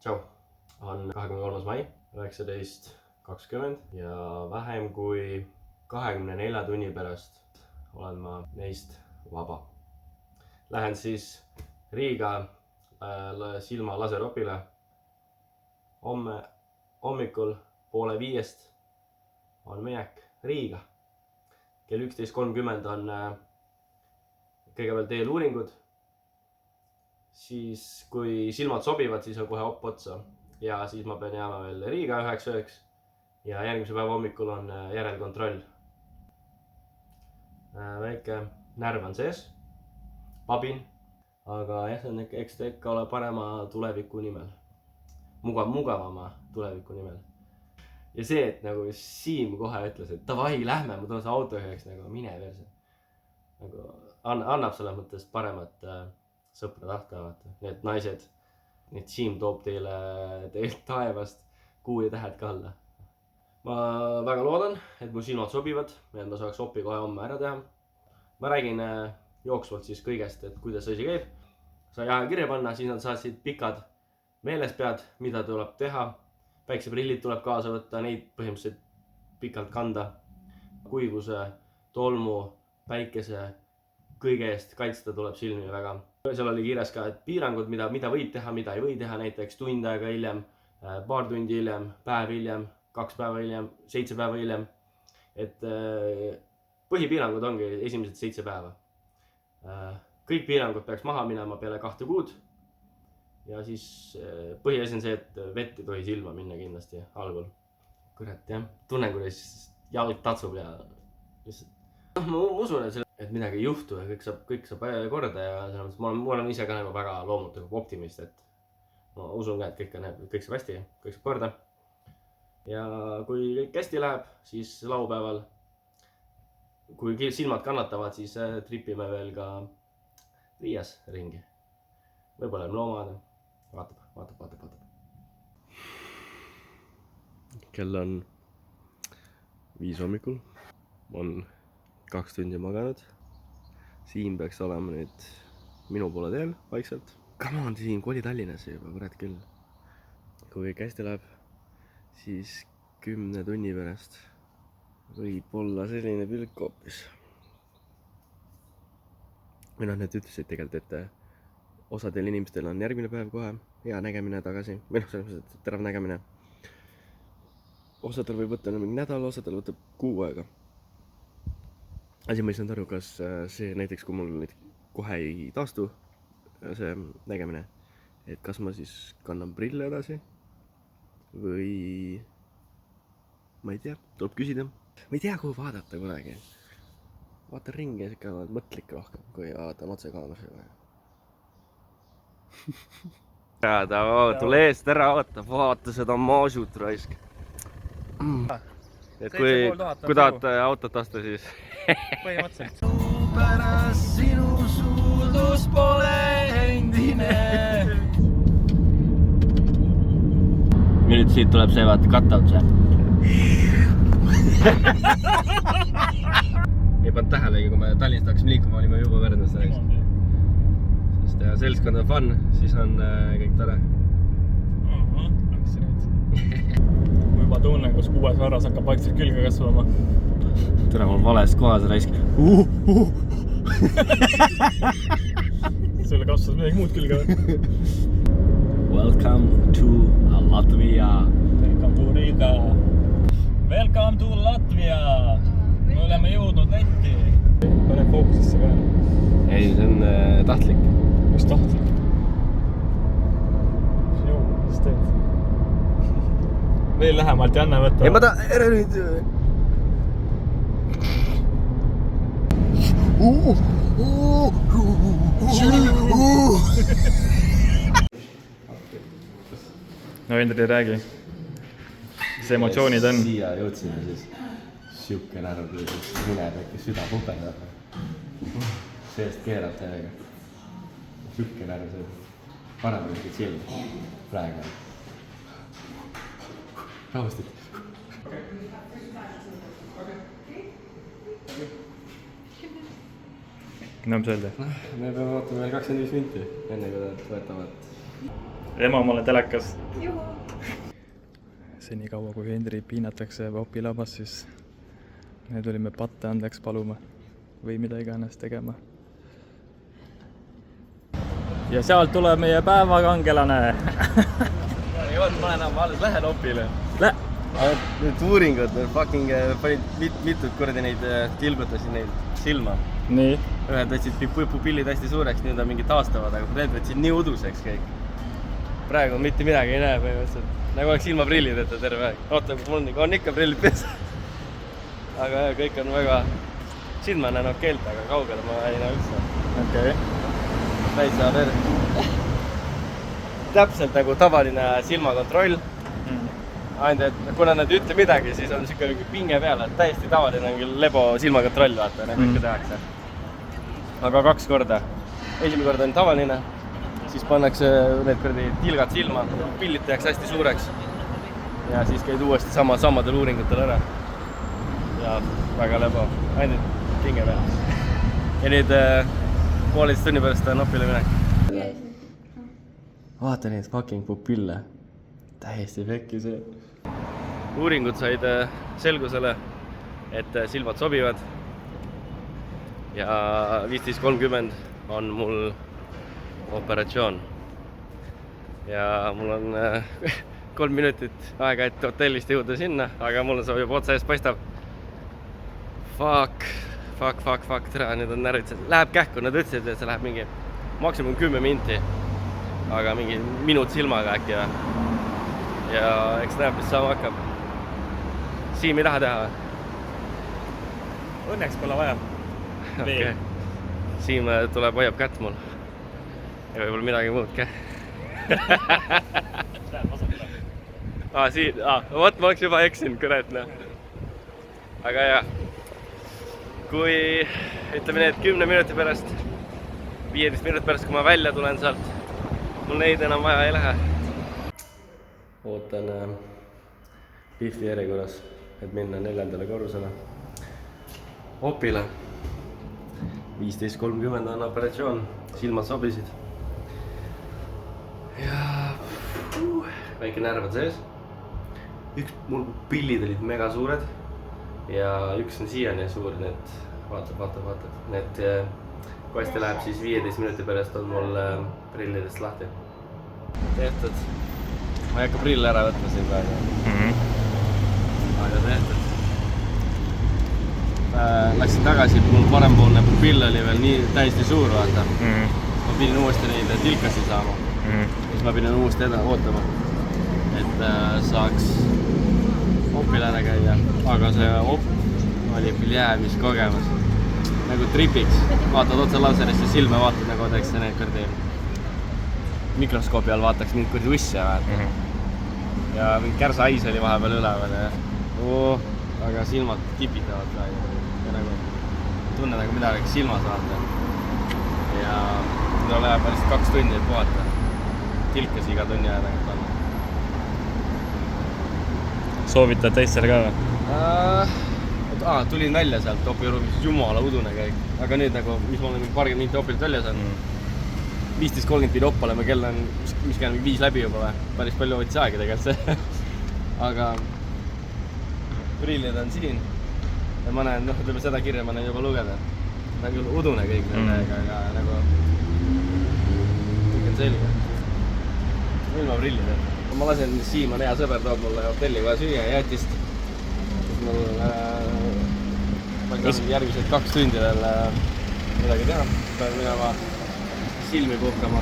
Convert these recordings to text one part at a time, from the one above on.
Tšau, on 23. mai 19.20 ja vähem kui 24 tunni pärast olen ma neist vaba. Lähen siis Riiga silma laseropile. Homme hommikul 4:30 on minek Riiga. Kell 11.30 on kõigepealt eeluuringud. Siis kui silmad sobivad, siis on kohe hopp otsa ja siis ma pean jääma veel Riiga 9 ja järgmise päeva hommikul on järelkontroll. Väike närv on sees, pabin, aga jah, see on eks ta ikka ole parema tuleviku nimel, mugavama tuleviku nimel. Ja see, et nagu Siim kohe ütles, et davai, lähme, ma tulen see auto üheks, nagu mine veel see. Nagu annab selles mõttes paremat sõpra tahta, vaata. Need naised, need Siim toob teile taevast kuu ja tähed ka alla. Ma väga loodan, et mu silmad sobivad ja ma saaks opi kohe homme ära teha. Ma räägin jooksvalt siis kõigest, et kuidas asi käib. Sai aja kirja panna, siis nad saatsid pikad meeles pead, mida tuleb teha. Päikseprillid tuleb kaasa võtta, neid põhimõtteliselt pikalt kanda. Kuivuse, tolmu, päikese, kõige eest kaitsta tuleb silmi väga. Seal oli kirjas ka, et piirangud, mida võib teha, mida ei või teha, näiteks tund aega hiljem, paar tundi hiljem, päev hiljem, 2 päeva hiljem, 7 päeva hiljem. Et põhipiirangud ongi esimesed 7 päeva. Kõik piirangud peaks maha minema peale 2 kuud. Ja siis põhiasi on see, et vett ei tohi silma minna kindlasti algul. Kurat jah, tunnen, kuidas jalg tatsub ja lihtsalt ma usun, et midagi ei juhtu ja kõik saab korda ja ma olen ise ka nagu väga loomult optimist, et ma usun ka, et kõik saab hästi, kõik saab korda. Ja kui kõik hästi läheb, siis laupäeval, kui silmad kannatavad, siis tripime veel ka Riias ringi. Võib-olla loomad, vaatab. Kell on 5 hommikul, on 2 tundi maganud. Siim peaks olema nüüd minu poole teel vaikselt. Come on, Siim, koli Tallinnasse juba, kurat küll. Kui kõik hästi läheb, siis 10 tunni pärast võib olla selline pilk hoopis. Või noh, need ütlesid tegelikult, et osadel inimestel on järgmine päev kohe hea nägemine tagasi. Või noh, selles mõttes, et terav nägemine. Osadel võib võtta mingi nädal, osadel võtab kuu aega. Asi ma ei saanud aru, kas see näiteks, kui mul kohe ei taastu see nägemine, et kas ma siis kannan prille edasi või ma ei tea, tuleb küsida. Ma ei tea, kuhu vaadata kunagi. Vaatan ringi ja siuke mõtlik rohkem, kui vaatan otse kaameraga. Ta tule eest ära oota, vaata seda maasut raisk. Et kui tahate autot osta, siis põhimõtteliselt. Pärast sinu suudlus pole endine. Nüüd siit tuleb see vaata cut-out see. Ei pannud tähelegi, kui me Tallinnast hakkasime liikuma, olime juba Pärnust rääks. Sest seltskond on fun, siis on kõik tore. Ma juba tunnen, kus 6. varras hakkab vaikselt külge kasvama. Tere, mul vales kohas raisk. Sulle kasvas midagi muud külge või? Welcome to Latvia. Welcome to Riga. Welcome to Latvia. Me oleme jõudnud Lätti. Pane fookusesse ka. Ei, see on tahtlik. Mis tahtlik? Mis jõu, mis teed? Veel lähemalt ja anna võtta. Ei, ma ära nüüd. No Endri, räägi. Mis emotsioonid on? Siia jõudsime siis. Siuke närv, kui muneb äkki süda puperdab. Seest keerab täiega. Siuke närv see. Parem on chill. Praegu. Rahustit. No mis öelda? Me peame ootama veel 25 minti, enne kui nad võtavad ema, ma olen telekas. Juhu. Senikaua, kui Hendri piinatakse Opi labas, siis me tulime patte andeks paluma või mida iganes tegema. Ja sealt tuleb meie päevakangelane. Ma alles lähen Opile. Läh! Need uuringud, fucking panid mitut kordi neid tilgutasid neid silma. Nii. Ühed võtsid pupillid hästi suureks, nüüd on mingi taastavad, aga need võtsid nii uduseks kõik. Praegu mitte midagi ei näe põhimõtteliselt. Nagu oleks ilma prillideta terve aeg. Oota, mul on ikka prillid peas. Aga jah, kõik on väga... Siin ma näen keelt, aga kaugele ma ei näe üldse. Okei. Täitsa täpselt nagu tavaline silmakontroll. Ainult, et kuna nad ei ütle midagi, siis on siuke pinge peal, et täiesti tavaline on küll lebo silmakontroll, vaata, nagu ikka tehakse. Aga 2 korda. Esimene kord on tavaline, siis pannakse need tilgad silma, pillid tehakse hästi suureks. Ja siis käid uuesti samadel uuringutel ära. Ja väga lebo. Ainult pinge peal. Ja nüüd 1,5 tunni pärast on Opile minek. Vaata neid fucking pupille. Täiesti pekki see. Uuringud said selgusele, et silmad sobivad. Ja 15.30 on mul operatsioon. Ja mul on 3 minutit aega, et hotellist jõuda sinna, aga mul on juba otsa ees paistab. Fuck, tere, nüüd on närvid. Läheb kähku, nad ütlesid, et see läheb mingi maksimum 10 minti. Aga mingi minut silmaga äkki või. Ja eks näeb, mis saama hakkab. Siim ei taha teha või? Õnneks pole vaja. Okay. Siim tuleb, hoiab kätt mul. Ja võib-olla midagi muud ka. Vot ma oleks juba eksinud, kuratne. Aga jah, kui ütleme need 10 minuti pärast, 15 minuti pärast, kui ma välja tulen sealt, mul neid enam vaja ei lähe. Ootan lifti järjekorras, et minna 4. korrusele Opile. 15.30 on operatsioon, silmad sobisid. Ja väike närv on sees. Mul pillid olid mega suured ja üks on siiani suur, need vaata. Need kui hästi läheb, siis 15 minuti pärast on mul prillidest lahti. Tehtud. Ma ei hakka prille ära võtma siin praegu. Aga tehtud. Läksin tagasi, mul parempoolne pupill oli veel nii täiesti suur, vaata. Ma pidin uuesti neid tilkasid saama. Siis ma pidin uuesti ootama, et saaks Opil ära käia. Aga see Op oli jäämis kogemus. Nagu tripiks. Vaatad otsa laserist ja silme vaatad, nagu teeks need kõrdi mikroskoopi all vaataks mind kurdi usse. Ja mingi kärsahais oli vahepeal üleval. Aga silmad kipitavad ka. Ja nagu tunne nagu midagi silmas vaata. Ja nüüd läheb päris 2 tundi, et puhata. Tilkas iga tunni aja tagant on. Soovitad teistele ka või? Tulin välja sealt Opi ruumis, jumala udune käik. Aga nüüd nagu, mis ma olen paarkümmend minti Opilt välja saanud. 15.30 pidi Opp olema, kell on mis kell 5 läbi juba või. Päris palju võttis aega tegelikult see. Aga prillid on siin. Ja ma näen, ütleme seda kirja ma näen juba lugeda. Ta on küll udune kõik nendega, aga nagu kõik on selge. Ilma prillid. Ma lasen, Siim on hea sõber, toob mulle hotelli kohe süüa ja jätist. Siis mul ma olen järgmised 2 tundi veel midagi teha. Pean minema silmi puhkama.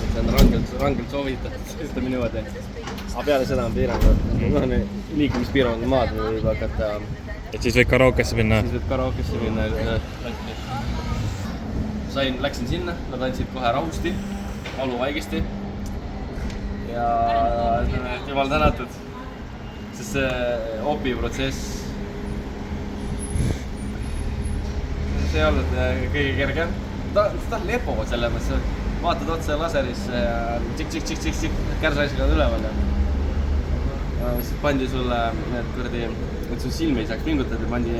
See on rangelt soovitatud, ütleme niimoodi. Aga peale seda on piirangud. Liikumispiirangud maad võib hakata. Et siis võid karaokesse minna? Siis võid karaokesse minna. Läksin sinna, nad andsid kohe rahusti, valuvaigisti. Ja jumal tänatud. Sest see Opi protsess see ei olnud kõige kergem. Ta on lepo selle mõttes, vaatad otsa laseris ja tšik, kärsasjad on üleval. Siis pandi sulle need kurdi, et su silmi ei saaks pingutada, pandi,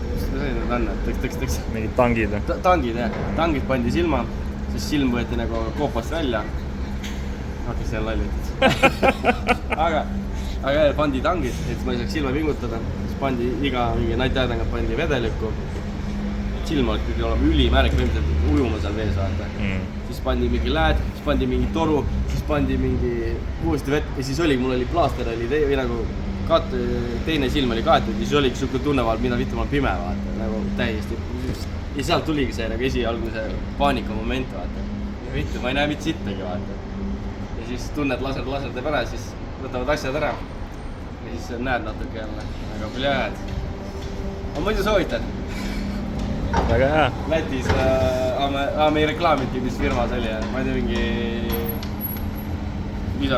mis need on, tõks. Mingid tangid või? Tangid jah, tangid pandi silma, siis silm võeti nagu koopast välja. Hakkas seal lallid. aga pandi tangid, et ma ei saaks silma pingutada. Siis pandi iga mingi natiaedangad pandi vedelikku. Silm oleks pidi olema ülimärk, võimselt ujuma seal vees vaata. Siis pandi mingi lääd, siis pandi mingi toru, siis pandi mingi uuesti vett ja siis oligi, mul oli plaaster oli või nagu teine silm oli kaetud ja siis oligi siuke tunneval, mida vittu ma olen pime vaata, nagu täiesti. Ja sealt tuligi see nagu esialgu see paanika moment vaata. Ja vittu, ma ei näe mitte sittagi vaata. Ja siis tunned laser teeb ära, siis võtavad asjad ära. Ja siis näed natuke jälle, aga pljääd. Ma muidu soovitan. Väga hea. Lätis meie reklaamiti, mis firma see oli, ma ei tea mingi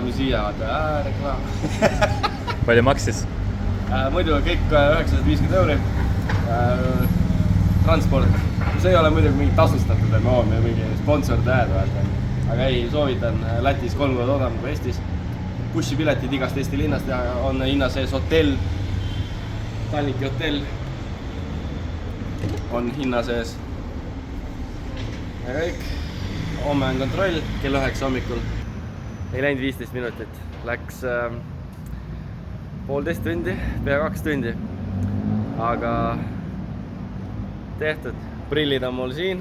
mis viia vaata, reklaam. Palju maksis? Muidu kõik 950 €. Transport, see ei ole muidugi mingi tasustatud, et me mingi sponsoride ajad vaata. Aga ei, soovitan Lätis 3 korda odavam kui Eestis. Bussipiletid igast Eesti linnast ja on hinna sees hotell, Tallinki hotell on hinna sees. Ja kõik, homme on kontroll kell 9 hommikul. Ei läinud 15 minutit, läks 1,5 tundi, pea 2 tundi. Aga tehtud, prillid on mul siin,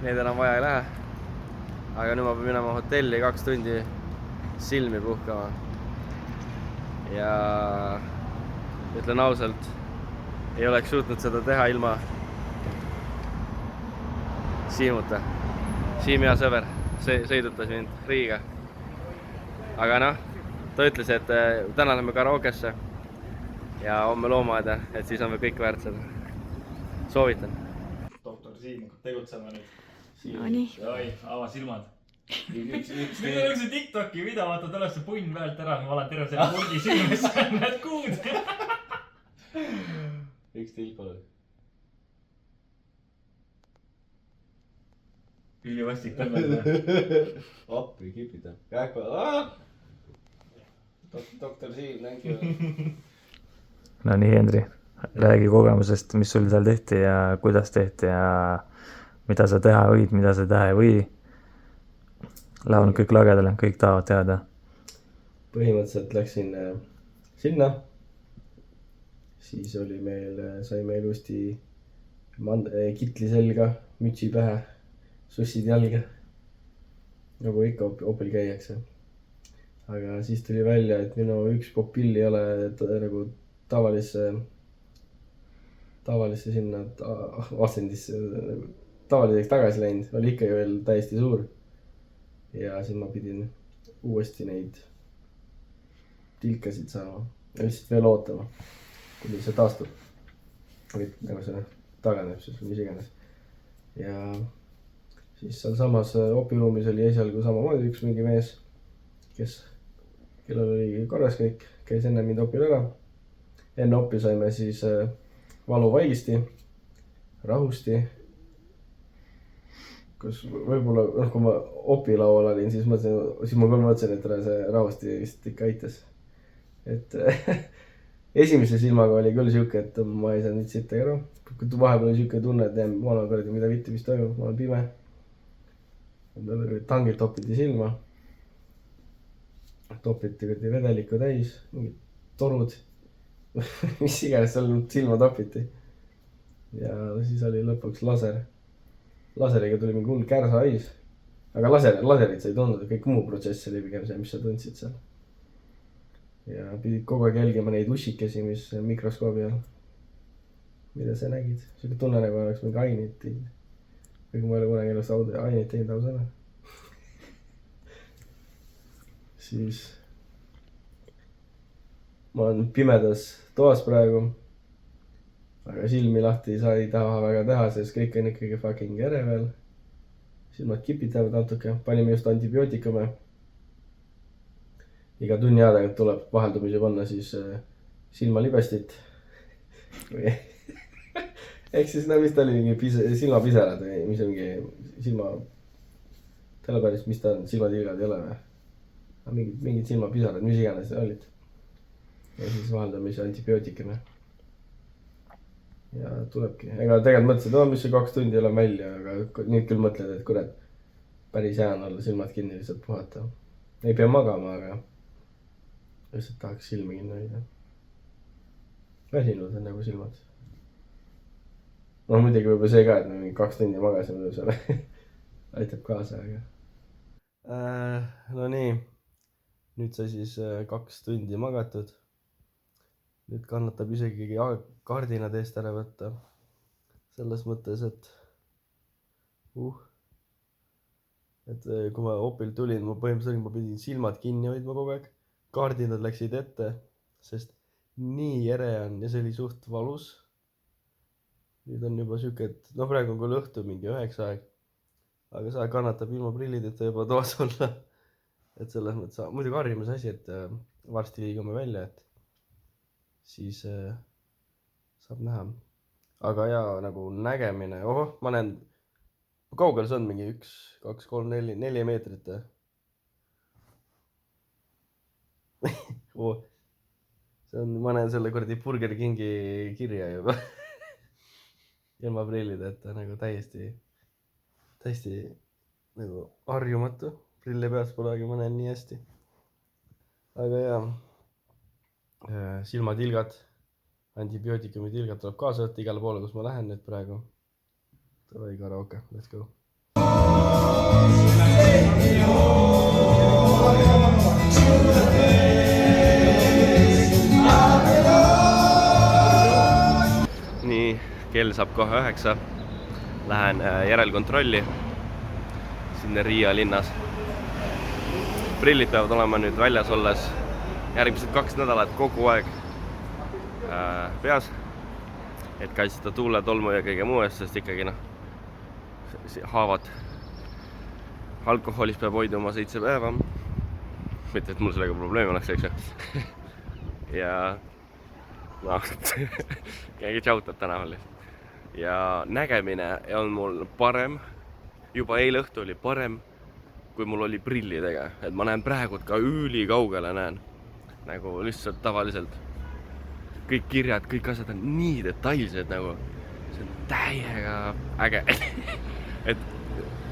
need enam vaja ei lähe. Aga nüüd ma pean minema hotelli 2 tundi silmi puhkama. Ja ütlen ausalt, ei oleks suutnud seda teha ilma Siimuta. Siim hea sõber, sõidutas mind Riiga. Aga noh, ta ütles, et täna lähme karaokesse ja homme loomaaeda, et siis on me kõik väärt seda. Soovitan. Doktor Siim hakkab tegutsema nüüd. No nii. Oi, ava silmad. Nüüd on see TikToki video, vaata, tuleb see punn pealt ära, ma valan terve selle purgi silmesse, näed kuud. Üks tilk oled. Ülivastik tõmmel. Appi kipida. Doktor Siim, thank you. No nii, Henri, räägi kogemusest, mis sul seal tehti ja kuidas tehti ja mida sa teha võid, mida sa teha ei või. Lähevad kõik lagedale, kõik tahavad teada. Põhimõtteliselt läksin sinna. Siis oli saime ilusti kitli selga, mütsi pähe, sussid jalga. Nagu ikka opil käiakse. Aga siis tuli välja, et minu üks popill ei ole nagu tavalisse sinna asendisse tavaliseks tagasi läinud. Oli ikka veel täiesti suur. Ja siis ma pidin uuesti neid tilkasid saama. Ja lihtsalt veel ootama, kuni see taastub. Nagu see taganeb siis mis iganes. Ja siis seal samas opiruumis oli esialgu samamoodi üks mingi mees, kellel oli korras kõik, käis enne mind opil ära. Enne opi saime siis valuvaigisti, rahusti. Kus võib-olla, kui ma opilaual olin, siis ma küll mõtlesin, et see rahusti vist ikka aitas. Et esimese silmaga oli küll siuke, et ma ei saanud sitta ära. Vahepeal oli siuke tunne, et ma olen kõrdi, mida vitti, mis toimub, ma olen pime. Tangilt topiti silma. Topiti kõrdi vedelikku täis, mingid torud, mis iganes seal silma topiti. Ja siis oli lõpuks laser. Laseriga tuli mingi hull kärsahais. Aga laserit sa ei tundnud, kõik muu protsess oli pigem see, mis sa tundsid seal. Ja pidid kogu aeg jälgima neid ussikesi, mis mikroskoobi all. Mida sa nägid? Siuke tunne nagu oleks mingi aineid teinud. Kõik ma ei ole kunagi elus aineid teinud ausana. Siis ma olen pimedas toas praegu. Aga silmi lahti ei taha väga teha, sest kõik on ikkagi fucking ärevel. Silmad kipitavad natuke, panime just antibiootikume. Iga tunni aega tuleb vaheldumisi panna siis silmalibestit. Ehk siis mis ta oli mingi silmapisarad või mis on mingi silma... Telepäris, mis ta on, silmatilgad ei ole või? Mingid silmapisarad, mis iganes olid. Ja siis vaheldumisi antibiootikime. Ja tulebki. Ega tegelikult mõtlesid, mis see 2 tundi ei ole välja, aga nüüd küll mõtled, et kurat, päris hea on olla silmad kinni, lihtsalt puhata. Ei pea magama, aga lihtsalt tahaks silmi kinni hoida. Väsinud on nagu silmad. No muidugi võib-olla see ka, et me mingi 2 tundi magasime seal. Aitab kaasa, aga... No nii. Nüüd sai siis 2 tundi magatud. Nüüd kannatab isegi kardinad eest ära võtta. Selles mõttes, et kui ma opilt tulin, ma põhimõtteliselt pidin silmad kinni hoidma kogu aeg. Kardinad läksid ette, sest nii ere on ja see oli suht valus. Nüüd on juba siuke, et praegu on küll õhtu mingi 9 aeg. Aga see kannatab ilma prillideta juba toas olla. Et selles mõttes, muidugi harjumise asi, et varsti liigume välja, et siis saab näha. Aga jaa, nagu nägemine, ma näen, kaugel see on mingi 1, 2, 3, 4 meetrit. See on, ma näen selle kuradi Burger Kingi kirja juba. Ilma prillideta nagu täiesti nagu harjumatu. Prilli peas pole, aga ma näen nii hästi. Aga jaa, silmatilgad, antibiootikumi tilgad tuleb kaasa võtta igale poole, kus ma lähen nüüd praegu. Davai karaoke, let's go. Nii, kell saab kohe 9. Lähen järelkontrolli sinna Riia linnas. Prillid peavad olema nüüd väljas olles järgmised 2 nädalat kogu aeg peas, et kaitsta tuule, tolmu ja kõige muu eest, sest ikkagi haavad. Alkoholist peab hoiduma 7 päeva. Mitte, et mul sellega probleemi oleks, eks ju. Ja keegi tšautab tänaval. Ja nägemine on mul parem. Juba eile õhtu oli parem, kui mul oli prillidega. Et ma näen praegu ka üli kaugele näen. Nagu lihtsalt tavaliselt. Kõik kirjad, kõik asjad on nii detailsed nagu. See on täiega äge. Et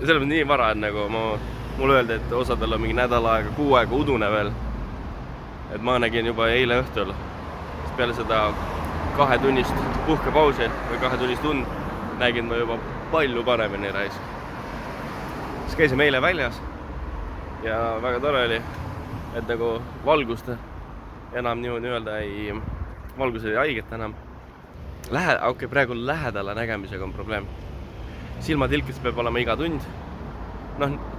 selles on nii vara, et nagu mul öeldi, et osadel on mingi nädal aega, 6 aega udune veel. Et ma nägin juba eile õhtul. Peale seda 2 tunnist puhkepausi või 2 tunnist und nägin ma juba palju paremini rais. Siis käisime eile väljas ja väga tore oli, et nagu valgust enam niimoodi öelda valgus ei haiget enam. Praegu lähedale nägemisega on probleem. Silmatilkis peab olema iga tund.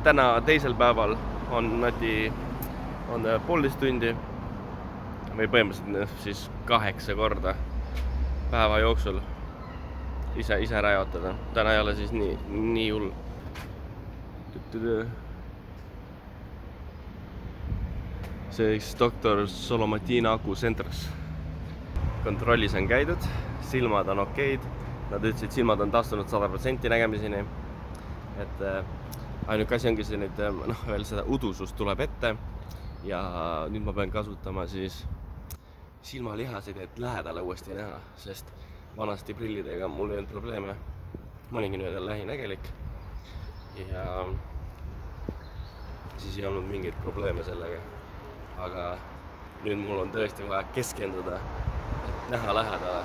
Täna teisel päeval on 1,5 tundi või põhimõtteliselt siis 8 korda päeva jooksul ise ära jaotada. Täna ei ole siis nii hull. See doktor Solomatina Aku Centers. Kontrollis on käidud, silmad on okeid. Nad ütlesid, silmad on taastunud 100% nägemiseni. Et ainuke asi ongi see nüüd, veel seda udusust tuleb ette. Ja nüüd ma pean kasutama siis silmalihaseid, et lähedale uuesti näha, sest vanasti prillidega mul ei olnud probleeme. Ma olingi nüüd lähinägelik ja siis ei olnud mingeid probleeme sellega. Aga nüüd mul on tõesti vaja keskenduda, et näha lähedale.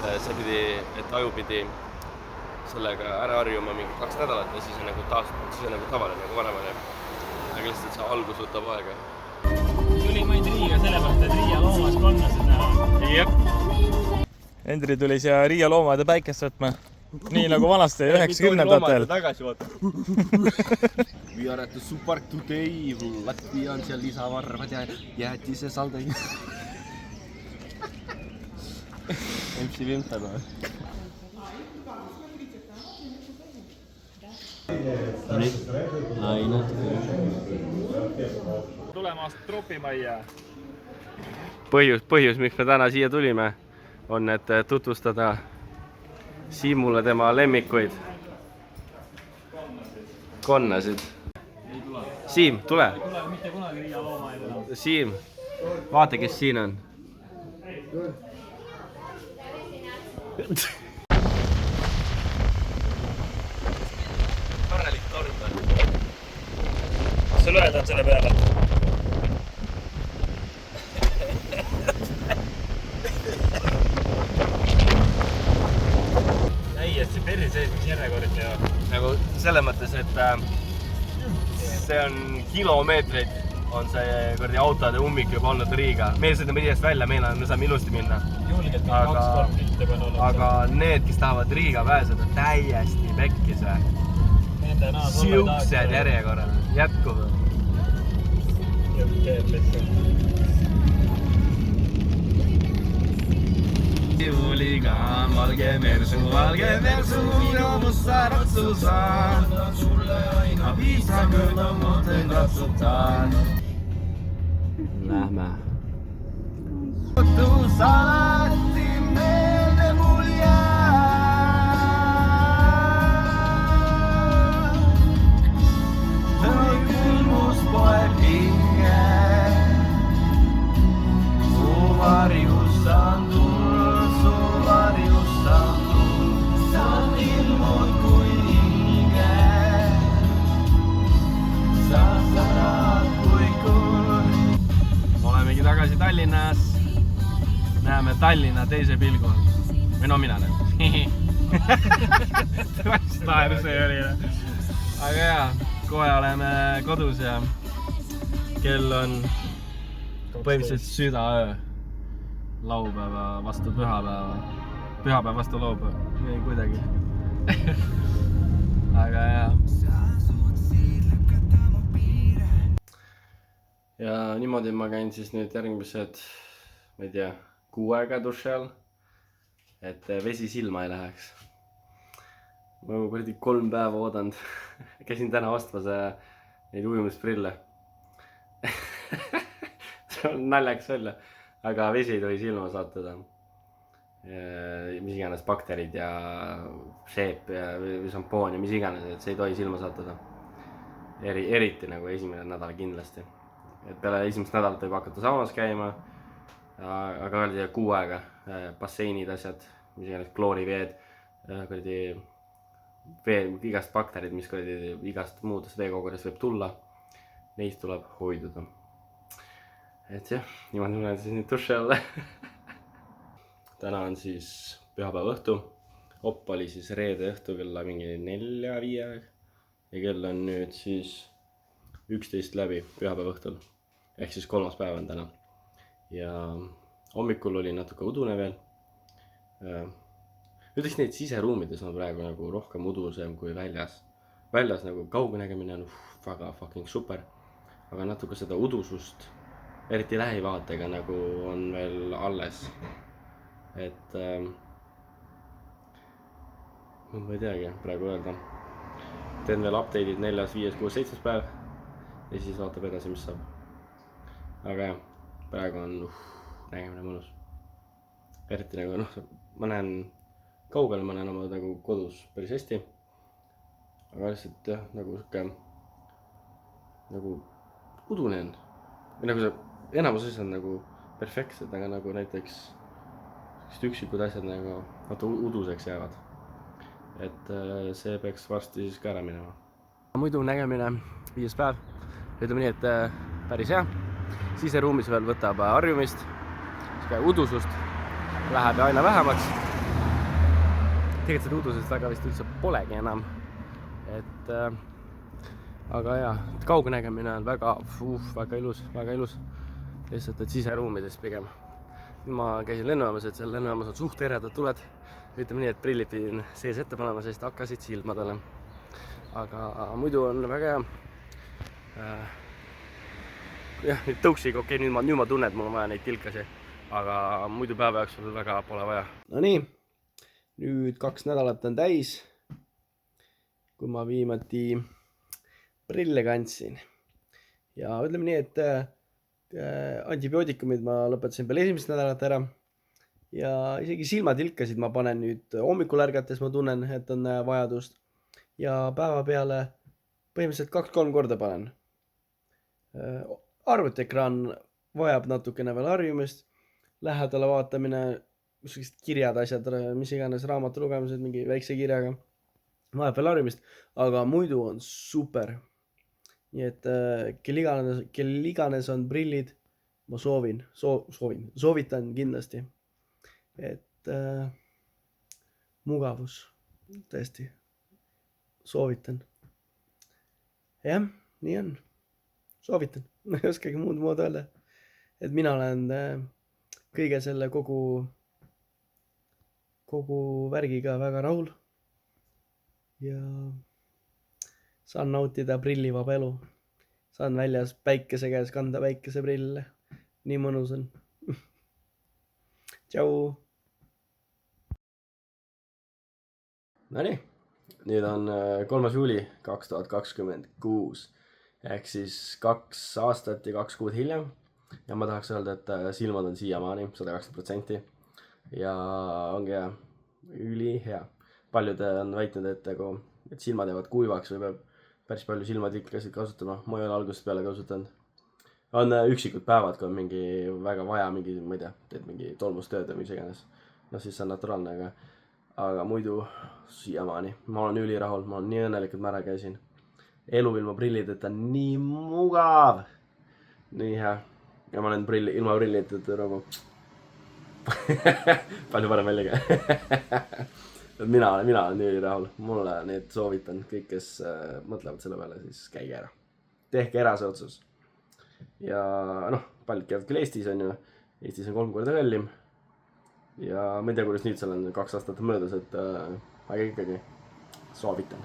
See pidi, et aju pidi sellega ära harjuma mingi 2 nädalat ja siis on nagu siis on nagu tavaline, nagu varem oli. Aga lihtsalt see algus võtab aega. Tuli maid Riia sellepärast, et Riia loomas konnasid näha. Jep. Hendri tuli siia Riia loomade päikest võtma. Nii nagu vanasti 90-ndatel. Tagasi vaata. We are at the Supark today. Latvia on seal lisavarvad ja jäätise salde. MC Vimtana. Aina. Tulemast tropimajja. Põhjus, miks me täna siia tulime, on, et tutvustada Siimule tema lemmikuid. Konnasid. Siim, tule. Tule mitte kunagi Riia looma ei tule. Siim, vaata, kes siin on. Korralik torm on. sa löödad selle peale? täiesti perri sees, mis järjekord ja nagu selles mõttes, et see on kilomeetreid on see kuradi autode ummik juba olnud Riiga. Meil sõidame Riigast välja, me saame ilusti minna. julgelt 2-3 kilomeetrit peal olema. Aga need, kes tahavad Riiga pääseda, täiesti pekkis või? Siuksed järjekorrad, jätkub. Juligaan, valge mersu, joomus sa ratsusaan. Ma piisab, kui ma mõtlen ratsutaan. Lähme. Kotus alati meelde mul jää. Tõi külmus poeg hinge. Su varjus on tulnud, su varjus on tulnud. Sa ilmud kui hinge. Sa särad kui kuul. Olemegi tagasi Tallinnas. Näeme Tallinna teise pilgu. Või no mina näen. Naer see oli. Aga jaa, kohe oleme kodus ja kell on põhimõtteliselt südaöö. Laupäeva vastu pühapäeva. Pühapäeva vastu laupäeva. Ei kuidagi. Aga jaa. Ja niimoodi ma käin siis nüüd järgmised, ma ei tea, 6 aega duši all, et vesi silma ei läheks. Ma olen kuradi 3 päeva oodanud. Käisin täna ostmas neid ujumisprille. See on naljakas välja, aga vesi ei tohi silma sattuda. Mis iganes bakterid ja seep ja šampoon ja mis iganes, et see ei tohi silma sattuda. Eriti nagu esimene nädal kindlasti. Et peale esimest nädalat võib hakata saunas käima, aga öeldi 6 aega, basseinid, asjad, mis iganes klooriveed, igast bakterid, mis igast muudest veekogudest võib tulla, neist tuleb hoiduda. Et jah, niimoodi olen siis nüüd duši alla. Täna on siis pühapäeva õhtu, Opp oli siis reede õhtu kella mingi 4-5 aeg ja kell on nüüd siis 11 läbi pühapäeva õhtul. Ehk siis 3. päev on täna. Ja hommikul oli natuke udune veel. Ütleks neid siseruumides on praegu nagu rohkem udusem kui väljas. Väljas nagu kaugenägemine on väga fucking super. Aga natuke seda udusust, eriti lähivaatega nagu on veel alles. Et ma ei teagi praegu öelda. Teen veel update'id 4., 5., 6., 7. päev. Ja siis vaatab edasi, mis saab. Aga jah, praegu on nägemine mõnus. Eriti nagu ma näen kaugel, ma näen oma nagu kodus päris hästi. Aga lihtsalt jah, nagu siuke nagu udune on. Või nagu see enamus asjad on nagu perfektsed, aga nagu näiteks üksikud asjad nagu uduseks jäävad. Et see peaks varsti siis ka ära minema. Muidu nägemine 5. päev. Ütleme nii, et päris hea. Siseruumis veel võtab harjumist, udusust läheb ja aina vähemaks. Tegelikult seda udusust väga vist üldse polegi enam. Et, aga jah, kaugenägemine on väga ilus, väga ilus. Lihtsalt, et siseruumides pigem. Ma käisin lennujaamas, et seal lennujaamas on suht eredad tuled. Ütleme nii, et prillid pidin sees ette panema, sest hakkasid silmadele. Aga muidu on väga hea. Jah, nüüd tõuksiga, okei, nüüd ma tunnen, et mul on vaja neid tilkasi, aga muidu päeva jooksul väga pole vaja. No nii, nüüd 2 nädalat on täis, kui ma viimati prille kandsin. Ja ütleme nii, et antibiootikumid ma lõpetasin peale esimest nädalat ära. Ja isegi silmatilkasid ma panen nüüd hommikul ärgates, ma tunnen, et on vajadust. Ja päeva peale põhimõtteliselt 2-3 korda panen. Arvutiekraan vajab natukene veel harjumist, lähedale vaatamine, kirjad, asjad, mis iganes raamatu lugemised, mingi väikse kirjaga, vajab veel harjumist, aga muidu on super. nii et kel iganes on prillid, ma soovitan kindlasti, et mugavus, tõesti, soovitan. Jah, nii on, soovitan, ma ei oskagi muud mood öelda, et mina olen kõige selle kogu värgiga väga rahul ja saan nautida prillivaba elu. Saan väljas päikese käes kanda päikeseprille. Nii mõnus on. Tšau! Nonii, nüüd on 3. juuli 2026 ehk siis 2 aastat ja 2 kuud hiljem ja ma tahaks öelda, et silmad on siiamaani 120% ja ongi hea, ülihea. Paljud on väitnud, et silmad jäävad kuivaks või peab päris palju silmatilkasid kasutama, ma ei ole algusest peale kasutanud. On üksikud päevad, kui on mingi väga vaja, mingi, ma ei tea, teed mingi tolmustööd või mis iganes. No siis see on naturaalne, aga muidu siiamaani. Ma olen ülirahul, ma olen nii õnnelik, et ma ära käisin. Elu ilma prillideta on nii mugav. Nii hea. Ja ma olen ilma prillideta nagu palju parem välja ka. Mina olen nii ülirahul. Mulle need soovitan. Kõik, kes mõtlevad selle peale, siis käige ära. Tehke ära see otsus. Ja paljud käivad küll Eestis on ju. Eestis on 3 korda kallim. Ja ma ei tea, kuidas nüüd seal on 2 aastat möödas, aga ikkagi soovitan.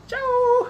Tšau!